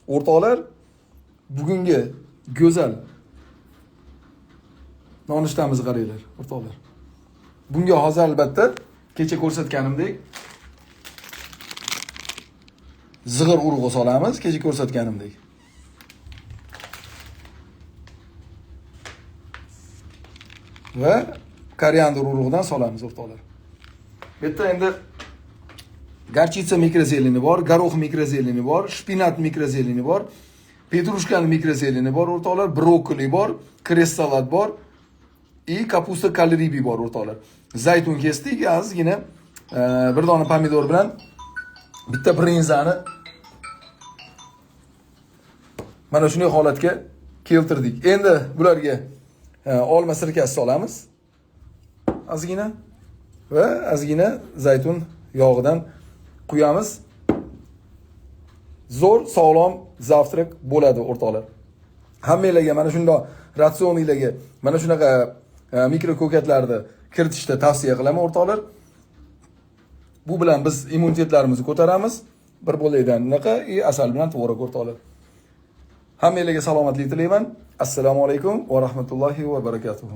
O'rtoqlar, bugungi go'zal nonushtamizni qaranglar, o'rtoqlar. Bunga hozir albatta kecha ko'rsatganimdek zig'ir urug'i solamiz, kecha ko'rsatganimdek. Va koriander urug'idan solamiz, o'rtoqlar. Bu yerda endi garchitsa mikrozeleni bor, горох mikrozeleni bor, shpinat mikrozeleni bor, petrushkani mikrozeleni bor, o'rtoqlar, brokkoli bor, kress salat bor, kapusta kalribi bor, o'rtoqlar. Zaytun kesdik, ozgina bir dona pomidor bilan bitta brinzani mana shunday holatga keltirdik. Endi bularga olma sirkasi solamiz. Ozgina va ozgina zaytun yog'idan quyamiz. Zo'r, sog'lom zavtrak bo'ladi, o'rtoqlar. Hammanglarga mana shunday ratsioninglarga mana shunaqa mikro ko'katlarni kiritishni tavsiya qilaman, o'rtoqlar. Bu bilan biz immunitetlarimizni ko'taramiz. Bir bo'lakdan unaqa asal bilan tvorog, o'rtoqlar. Hammanglarga salomatlik tilayman. Assalomu alaykum va rahmatullohi va barakatuh.